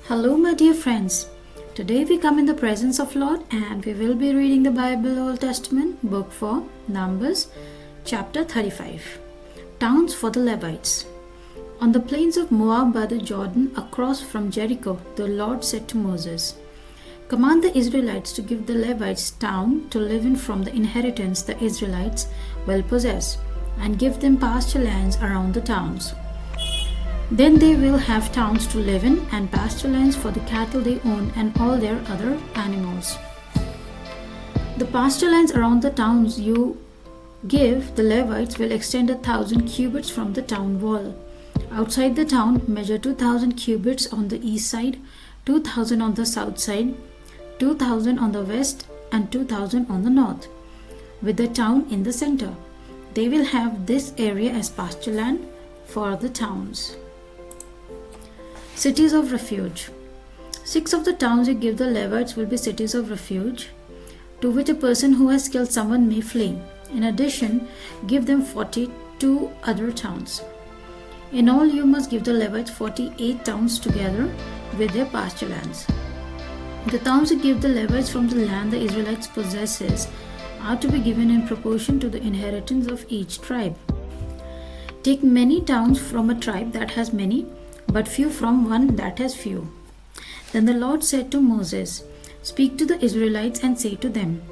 Hello, my dear friends. Today we come in the presence of Lord and we will be reading the Bible Old Testament, Book 4, Numbers, Chapter 35. Towns for the Levites. On the plains of Moab by the Jordan, across from Jericho, the Lord said to Moses, "Command the Israelites to give the Levites town to live in from the inheritance the Israelites will possess, and give them pasture lands around the towns. Then they will have towns to live in and pasture lands for the cattle they own and all their other animals. The pasture lands around the towns you give the Levites will extend 1,000 cubits from the town wall. Outside the town, measure 2,000 cubits on the east side, 2,000 on the south side, 2,000 on the west, and 2,000 on the north, with the town in the center. They will have this area as pasture land for the towns." Cities of refuge. 6 of the towns you give the Levites will be cities of refuge, to which a person who has killed someone may flee. In addition, give them 42 other towns. In all, you must give the Levites 48 towns together with their pasture lands. The towns you give the Levites from the land the Israelites possesses are to be given in proportion to the inheritance of each tribe. Take many towns from a tribe that has many, but few from one that has few. Then the Lord said to Moses, "Speak to the Israelites and say to them,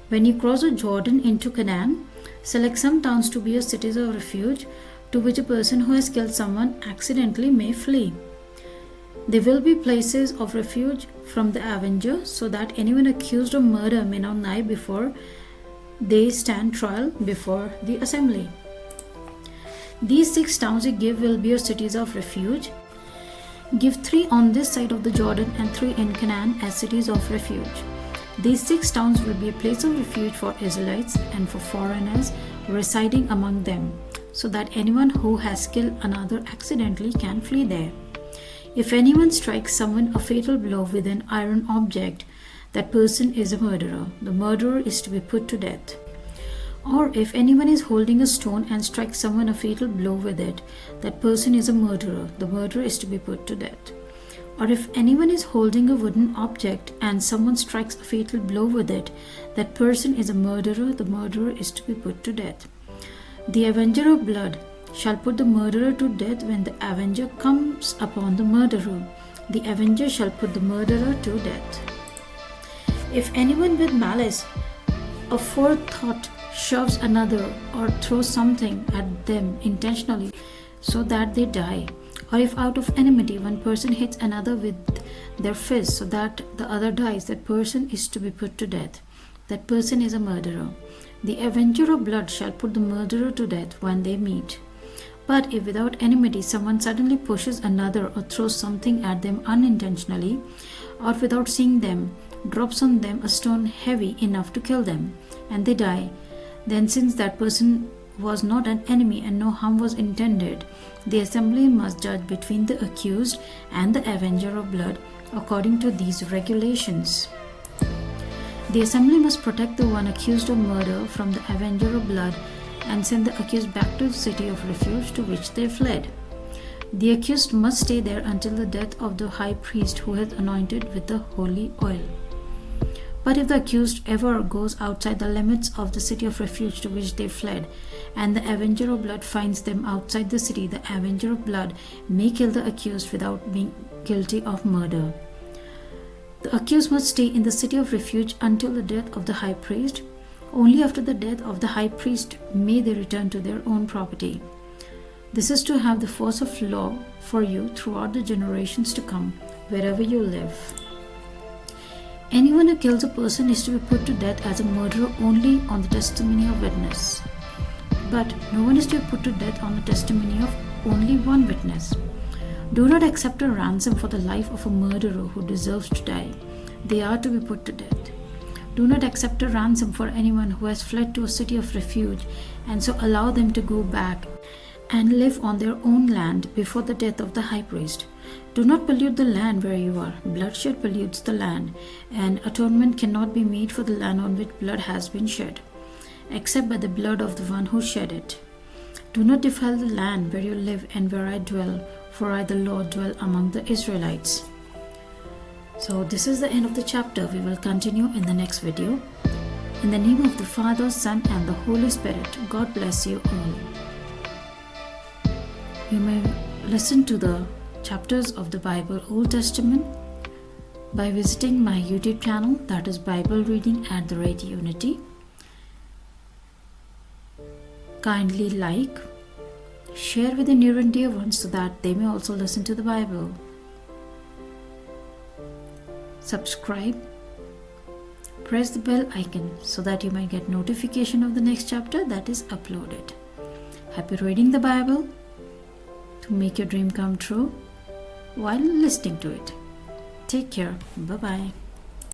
when you cross the Jordan into Canaan, select some towns to be your cities of refuge, to which a person who has killed someone accidentally may flee. They will be places of refuge from the avenger, so that anyone accused of murder may not die before they stand trial before the assembly. These 6 towns you give will be your cities of refuge. Give 3 on this side of the Jordan and 3 in Canaan as cities of refuge. These 6 towns will be a place of refuge for Israelites and for foreigners residing among them, so that anyone who has killed another accidentally can flee there. If anyone strikes someone a fatal blow with an iron object, that person is a murderer. The murderer is to be put to death. Or if anyone is holding a stone and strikes someone a fatal blow with it, that person is a murderer. The murderer is to be put to death. Or if anyone is holding a wooden object and someone strikes a fatal blow with it, that person is a murderer. The murderer is to be put to death. The avenger of blood shall put the murderer to death when the avenger comes upon the murderer. The avenger shall put the murderer to death. If anyone with malice aforethought shoves another or throws something at them intentionally so that they die, or if out of enmity one person hits another with their fist so that the other dies, that person is to be put to death. That person is a murderer. The avenger of blood shall put the murderer to death when they meet. But if without enmity someone suddenly pushes another or throws something at them unintentionally, or without seeing them, drops on them a stone heavy enough to kill them, and they die, then since that person was not an enemy and no harm was intended, the assembly must judge between the accused and the avenger of blood according to these regulations. The assembly must protect the one accused of murder from the avenger of blood and send the accused back to the city of refuge to which they fled. The accused must stay there until the death of the high priest who is anointed with the holy oil. But if the accused ever goes outside the limits of the city of refuge to which they fled, and the avenger of blood finds them outside the city, the avenger of blood may kill the accused without being guilty of murder. The accused must stay in the city of refuge until the death of the high priest. Only after the death of the high priest may they return to their own property. This is to have the force of law for you throughout the generations to come, wherever you live. Anyone who kills a person is to be put to death as a murderer only on the testimony of witness. But no one is to be put to death on the testimony of only one witness. Do not accept a ransom for the life of a murderer who deserves to die. They are to be put to death. Do not accept a ransom for anyone who has fled to a city of refuge, and so allow them to go back and live on their own land before the death of the high priest. Do not pollute the land where you are. Bloodshed pollutes the land, and atonement cannot be made for the land on which blood has been shed, except by the blood of the one who shed it. Do not defile the land where you live and where I dwell, for I, the Lord, dwell among the Israelites. So this is the end of the chapter. We will continue in the next video. In the name of the Father, Son and the Holy Spirit, God bless you all. You may listen to the chapters of the Bible Old Testament by visiting my YouTube channel, that is Bible Reading @Unity. Kindly like, share with the near and dear ones so that they may also listen to the Bible. Subscribe, press the bell icon so that you might get notification of the next chapter that is uploaded. Happy reading the Bible to make your dream come true while listening to it. Take care. Bye-bye.